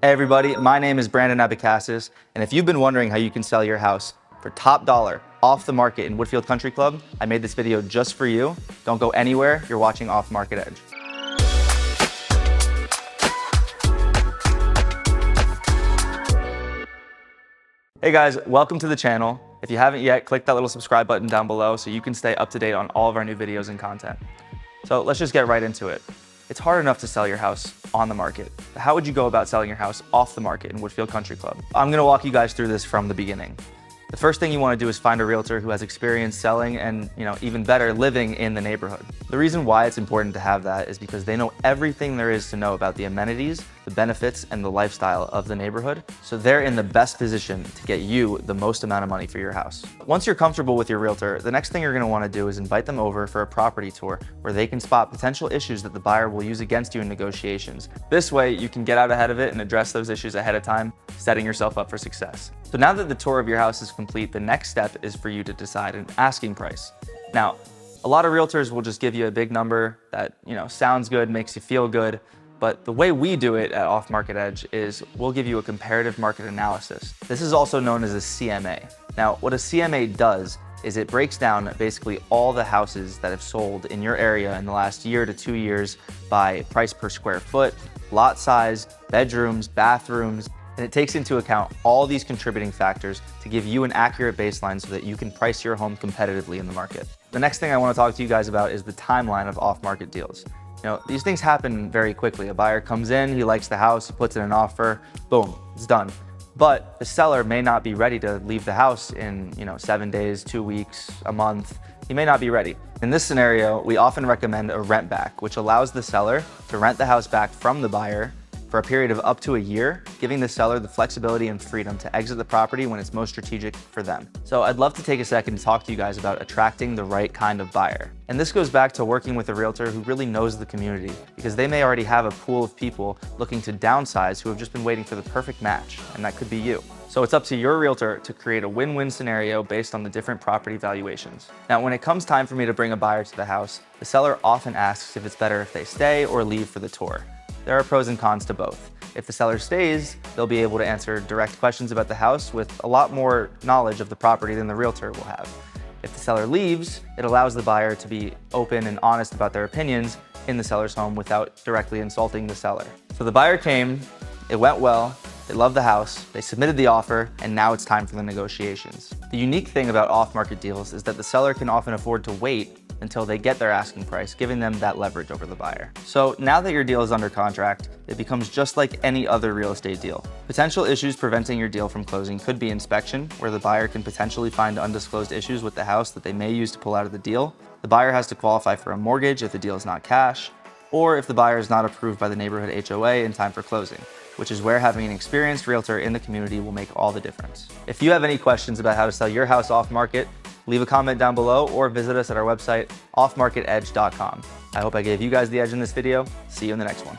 Hey everybody, my name is Brandon Abacassis, and if you've been wondering how you can sell your house for top dollar off the market in Woodfield Country Club, I made this video just for you. Don't go anywhere, you're watching Off Market Edge. Hey guys, welcome to the channel. If you haven't yet, click that little subscribe button down below so you can stay up to date on all of our new videos and content. So let's just get right into it. It's hard enough to sell your house on the market. How would you go about selling your house off the market in Woodfield Country Club? I'm gonna walk you guys through this from the beginning. The first thing you wanna do is find a realtor who has experience selling and, even better, living in the neighborhood. The reason why it's important to have that is because they know everything there is to know about the amenities, the benefits, and the lifestyle of the neighborhood. So they're in the best position to get you the most amount of money for your house. Once you're comfortable with your realtor, the next thing you're gonna wanna do is invite them over for a property tour where they can spot potential issues that the buyer will use against you in negotiations. This way, you can get out ahead of it and address those issues ahead of time, setting yourself up for success. So now that the tour of your house is complete, the next step is for you to decide an asking price. Now, a lot of realtors will just give you a big number that sounds good, makes you feel good, but the way we do it at Off Market Edge is we'll give you a comparative market analysis. This is also known as a CMA. Now, what a CMA does is it breaks down basically all the houses that have sold in your area in the last year to 2 years by price per square foot, lot size, bedrooms, bathrooms, and it takes into account all these contributing factors to give you an accurate baseline so that you can price your home competitively in the market. The next thing I want to talk to you guys about is the timeline of off-market deals. These things happen very quickly. A buyer comes in, he likes the house, he puts in an offer, boom, it's done. But the seller may not be ready to leave the house in 7 days, 2 weeks, a month. He may not be ready. In this scenario, we often recommend a rent back, which allows the seller to rent the house back from the buyer for a period of up to a year, giving the seller the flexibility and freedom to exit the property when it's most strategic for them. So I'd love to take a second to talk to you guys about attracting the right kind of buyer. And this goes back to working with a realtor who really knows the community, because they may already have a pool of people looking to downsize who have just been waiting for the perfect match, and that could be you. So it's up to your realtor to create a win-win scenario based on the different property valuations. Now, when it comes time for me to bring a buyer to the house, the seller often asks if it's better if they stay or leave for the tour. There are pros and cons to both. If the seller stays, they'll be able to answer direct questions about the house with a lot more knowledge of the property than the realtor will have. If the seller leaves, it allows the buyer to be open and honest about their opinions in the seller's home without directly insulting the seller. So the buyer came, it went well, they loved the house, they submitted the offer, and now it's time for the negotiations. The unique thing about off-market deals is that the seller can often afford to wait until they get their asking price, giving them that leverage over the buyer. So now that your deal is under contract, it becomes just like any other real estate deal. Potential issues preventing your deal from closing could be inspection, where the buyer can potentially find undisclosed issues with the house that they may use to pull out of the deal. The buyer has to qualify for a mortgage if the deal is not cash, or if the buyer is not approved by the neighborhood HOA in time for closing, which is where having an experienced realtor in the community will make all the difference. If you have any questions about how to sell your house off market, leave a comment down below or visit us at our website, offmarketedge.com. I hope I gave you guys the edge in this video. See you in the next one.